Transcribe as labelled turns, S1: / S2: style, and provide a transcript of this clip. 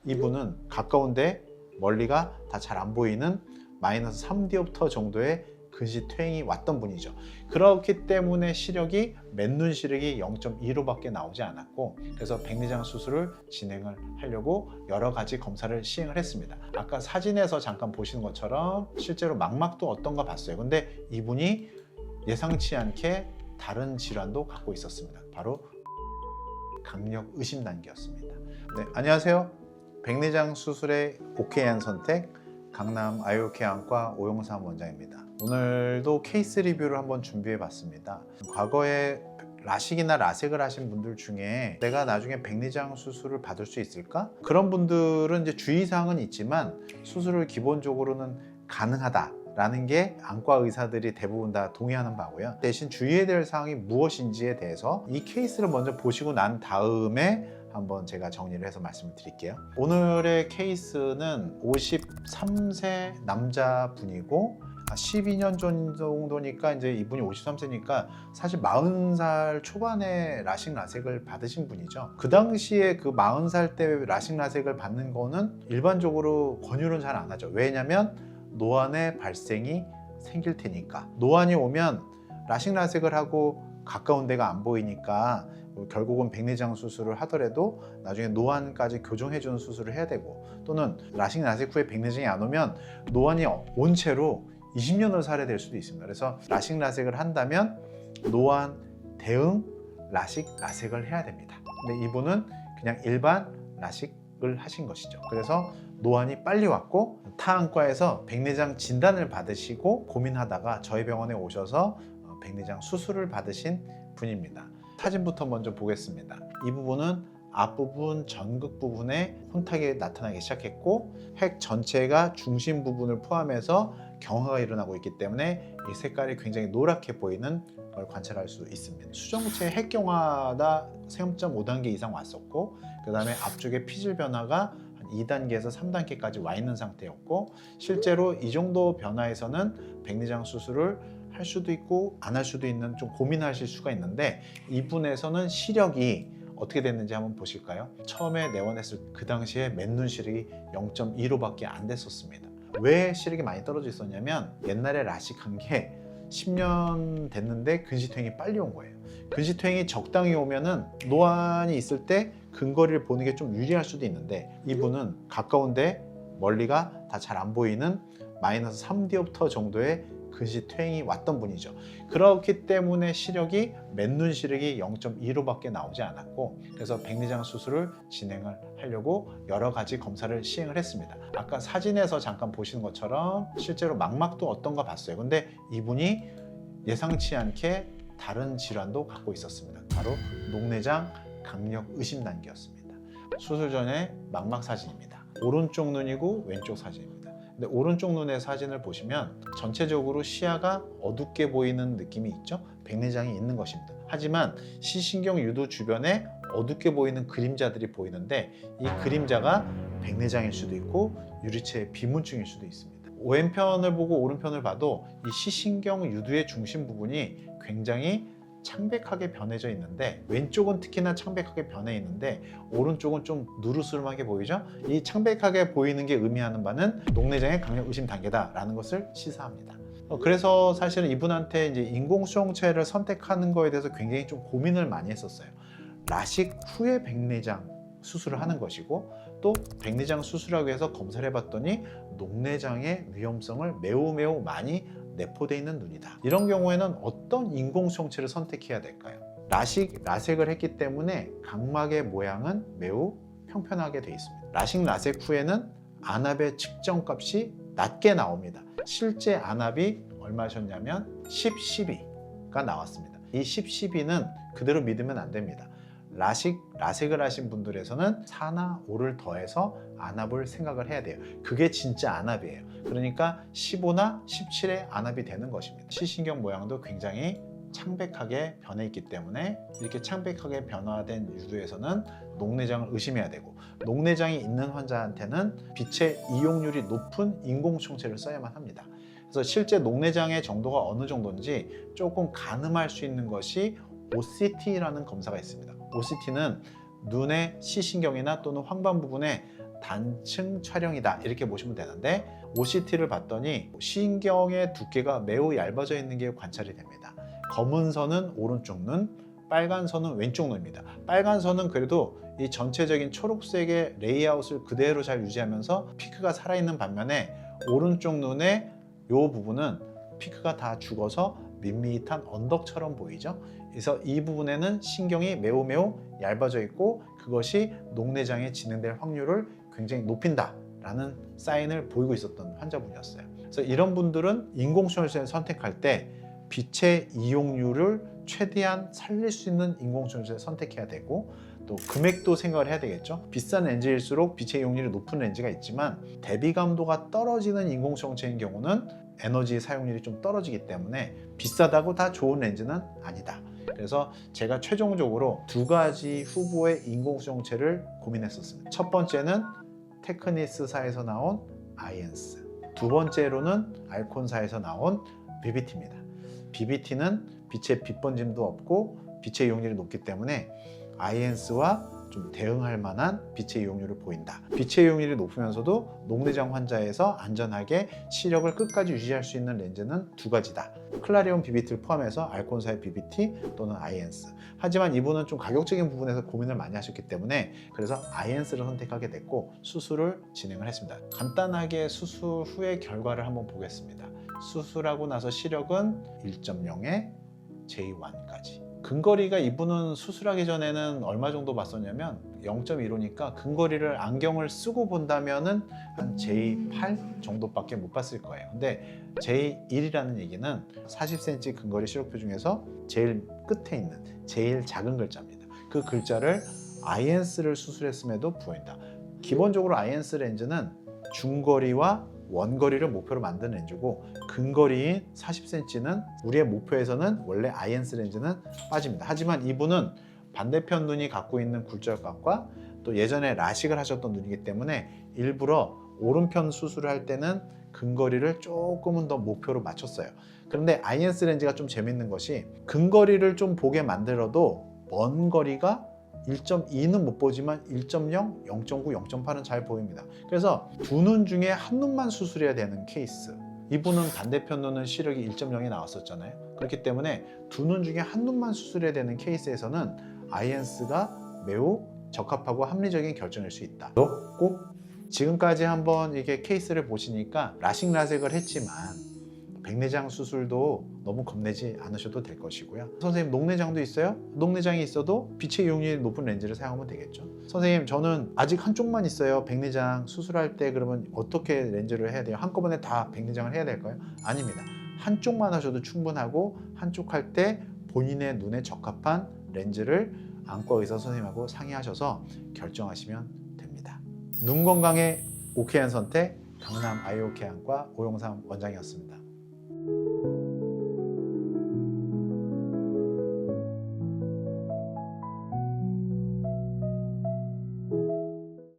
S1: 이분은 가까운데 멀리가 다 잘 안 보이는 마이너스 3디옵터 정도의 근시 퇴행이 왔던 분이죠. 그렇기 때문에 시력이 맨눈 시력이 0.25밖에 나오지 않았고, 그래서 백내장 수술을 진행을 하려고 여러 가지 검사를 시행을 했습니다. 아까 사진에서 잠깐 보시는 것처럼 실제로 망막도 어떤가 봤어요. 근데 이분이 예상치 않게 다른 질환도 갖고 있었습니다. 바로 강력 의심 단계였습니다. 네, 안녕하세요. 백내장 수술의 오케이한 선택 강남 아이오케 안과 오용삼 원장입니다. 오늘도 케이스 리뷰를 한번 준비해 봤습니다. 과거에 라식이나 라섹을 하신 분들 중에 내가 나중에 백내장 수술을 받을 수 있을까? 그런 분들은 이제 주의사항은 있지만 수술을 기본적으로는 가능하다 라는 게 안과 의사들이 대부분 다 동의하는 바고요. 대신 주의해야 될 사항이 무엇인지에 대해서 이 케이스를 먼저 보시고 난 다음에 한번 제가 정리를 해서 말씀을 드릴게요. 오늘의 케이스는 53세 남자분이고 12년 정도니까 이제 이분이 53세니까 사실 40살 초반에 라식 라섹을 받으신 분이죠. 그 당시에 그 40살 때 라식 라섹을 받는 거는 일반적으로 권유는 잘 안 하죠. 왜냐면 노안의 발생이 생길 테니까. 노안이 오면 라식 라섹을 하고 가까운 데가 안 보이니까 결국은 백내장 수술을 하더라도 나중에 노안까지 교정해주는 수술을 해야 되고, 또는 라식 라섹 후에 백내장이 안 오면 노안이 온 채로 20년을 살아야 될 수도 있습니다. 그래서 라식 라섹을 한다면 노안 대응 라식 라섹을 해야 됩니다. 근데 이분은 그냥 일반 라식을 하신 것이죠. 그래서 노안이 빨리 왔고 타 안과에서 백내장 진단을 받으시고 고민하다가 저희 병원에 오셔서 백내장 수술을 받으신 분입니다. 사진부터 먼저 보겠습니다. 이 부분은 앞부분 전극 부분에 혼탁이 나타나기 시작했고, 핵 전체가 중심 부분을 포함해서 경화가 일어나고 있기 때문에 이 색깔이 굉장히 노랗게 보이는 걸 관찰할 수 있습니다. 수정체 핵 경화가 3.5단계 이상 왔었고, 그 다음에 앞쪽에 피질 변화가 한 2단계에서 3단계까지 와 있는 상태였고, 실제로 이 정도 변화에서는 백내장 수술을 할 수도 있고 안 할 수도 있는, 좀 고민하실 수가 있는데, 이분에서는 시력이 어떻게 됐는지 한번 보실까요? 처음에 내원했을 그 당시에 맨눈 시력이 0.15밖에 안 됐었습니다. 왜 시력이 많이 떨어져 있었냐면 옛날에 라식한 게 10년 됐는데 근시퇴행이 빨리 온 거예요. 근시퇴행이 적당히 오면은 노안이 있을 때 근거리를 보는 게 좀 유리할 수도 있는데, 이분은 가까운데 멀리가 다 잘 안 보이는 마이너스 3디옵터 정도의 근시 퇴행이 왔던 분이죠. 그렇기 때문에 시력이 맨눈 시력이 0.25밖에 나오지 않았고, 그래서 백내장 수술을 진행을 하려고 여러 가지 검사를 시행을 했습니다. 아까 사진에서 잠깐 보시는 것처럼 실제로 망막도 어떤가 봤어요. 근데 이분이 예상치 않게 다른 질환도 갖고 있었습니다. 바로 녹내장 강력 의심 단계였습니다. 수술 전에 망막 사진입니다. 오른쪽 눈이고 왼쪽 사진입니다. 근데 오른쪽 눈의 사진을 보시면 전체적으로 시야가 어둡게 보이는 느낌이 있죠? 백내장이 있는 것입니다. 하지만 시신경 유도 주변에 어둡게 보이는 그림자들이 보이는데, 이 그림자가 백내장일 수도 있고 유리체의 비문증일 수도 있습니다. 왼편을 보고 오른편을 봐도 이 시신경 유두의 중심 부분이 굉장히 창백하게 변해져 있는데, 왼쪽은 특히나 창백하게 변해 있는데 오른쪽은 좀 누르스름하게 보이죠? 이 창백하게 보이는 게 의미하는 바는 녹내장의 강력 의심 단계다라는 것을 시사합니다. 그래서 사실은 이분한테 이제 인공수정체를 선택하는 거에 대해서 굉장히 좀 고민을 많이 했었어요. 라식 후에 백내장 수술을 하는 것이고, 또 백내장 수술하기 위해서 검사를 해봤더니 녹내장의 위험성을 매우 많이 내포되어 있는 눈이다. 이런 경우에는 어떤 인공수정체를 선택해야 될까요? 라섹을 했기 때문에 각막의 모양은 매우 평평하게 되어 있습니다. 라식 라섹 후에는 안압의 측정값이 낮게 나옵니다. 실제 안압이 얼마셨냐면 10-12가 나왔습니다. 이 10-12는 그대로 믿으면 안 됩니다. 라섹을 하신 분들에서는 4나 5를 더해서 안압을 생각을 해야 돼요. 그게 진짜 안압이에요. 그러니까 15나 17의 안압이 되는 것입니다. 시신경 모양도 굉장히 창백하게 변해 있기 때문에 이렇게 창백하게 변화된 유두에서는 녹내장을 의심해야 되고, 녹내장이 있는 환자한테는 빛의 이용률이 높은 인공수정체를 써야만 합니다. 그래서 실제 녹내장의 정도가 어느 정도인지 조금 가늠할 수 있는 것이 OCT라는 검사가 있습니다. OCT는 눈의 시신경이나 또는 황반 부분에 단층 촬영이다 이렇게 보시면 되는데 OCT를 봤더니 신경의 두께가 매우 얇아져 있는 게 관찰이 됩니다. 검은 선은 오른쪽 눈, 빨간 선은 왼쪽 눈입니다. 빨간 선은 그래도 이 전체적인 초록색의 레이아웃을 그대로 잘 유지하면서 피크가 살아있는 반면에 오른쪽 눈의 이 부분은 피크가 다 죽어서 밋밋한 언덕처럼 보이죠. 그래서 이 부분에는 신경이 매우 얇아져 있고 그것이 녹내장에 진행될 확률을 굉장히 높인다라는 사인을 보이고 있었던 환자분이었어요. 그래서 이런 분들은 인공수혈술을 선택할 때 빛의 이용률을 최대한 살릴 수 있는 인공수혈술을 선택해야 되고 또 금액도 생각을 해야 되겠죠. 비싼 렌즈일수록 빛의 이용률이 높은 렌즈가 있지만 대비감도가 떨어지는 인공수용체인 경우는 에너지 사용률이 좀 떨어지기 때문에 비싸다고 다 좋은 렌즈는 아니다. 그래서 제가 최종적으로 두 가지 후보의 인공수용체를 고민했었습니다. 첫 번째는 테크니스사에서 나온 아이엔스, 두 번째로는 알콘사에서 나온 BBT입니다. BBT는 빛의 빛번짐도 없고 빛의 이용률이 높기 때문에 아이엔스와 좀 대응할 만한 빛의 이용률을 보인다. 빛의 이용률이 높으면서도 녹내장 환자에서 안전하게 시력을 끝까지 유지할 수 있는 렌즈는 두 가지다. 클라리온 BBT를 포함해서 알콘사의 BBT 또는 아이엔스. 하지만 이분은 좀 가격적인 부분에서 고민을 많이 하셨기 때문에 그래서 아이엔스를 선택하게 됐고 수술을 진행을 했습니다. 간단하게 수술 후의 결과를 한번 보겠습니다. 수술하고 나서 시력은 1.0에 J1까지. 근거리가 이분은 수술하기 전에는 얼마 정도 봤었냐면 0.15니까 근거리를 안경을 쓰고 본다면은 한 J8 정도밖에 못 봤을 거예요. 근데 J1이라는 얘기는 40cm 근거리 시력표 중에서 제일 끝에 있는 제일 작은 글자입니다. 그 글자를 아이엔스를 수술했음에도 보인다. 기본적으로 아이엔스 렌즈는 중거리와 원거리를 목표로 만든 렌즈고 근거리인 40cm는 우리의 목표에서는 원래 아이엔스 렌즈는 빠집니다. 하지만 이분은 반대편 눈이 갖고 있는 굴절각과 또 예전에 라식을 하셨던 눈이기 때문에 일부러 오른편 수술을 할 때는 근거리를 조금은 더 목표로 맞췄어요. 그런데 아이엔스 렌즈가 좀 재밌는 것이 근거리를 좀 보게 만들어도 먼 거리가 1.2는 못 보지만 1.0, 0.9, 0.8은 잘 보입니다. 그래서 두 눈 중에 한 눈만 수술해야 되는 케이스. 이분은 반대편 눈은 시력이 1.0이 나왔었잖아요. 그렇기 때문에 두 눈 중에 한 눈만 수술해야 되는 케이스에서는 아이엔스가 매우 적합하고 합리적인 결정일 수 있다. 꼭 지금까지 한번 이게 케이스를 보시니까 라식 라섹을 했지만 백내장 수술도 너무 겁내지 않으셔도 될 것이고요. 선생님 녹내장도 있어요? 녹내장이 있어도 빛의 이용률이 높은 렌즈를 사용하면 되겠죠. 선생님 저는 아직 한쪽만 있어요. 백내장 수술할 때 그러면 어떻게 렌즈를 해야 돼요? 한꺼번에 다 백내장을 해야 될까요? 아닙니다. 한쪽만 하셔도 충분하고 한쪽 할 때 본인의 눈에 적합한 렌즈를 안과 의사 선생님하고 상의하셔서 결정하시면 됩니다. 눈 건강에 오케이한 선택, 강남 아이오케이 안과 오영삼 원장이었습니다.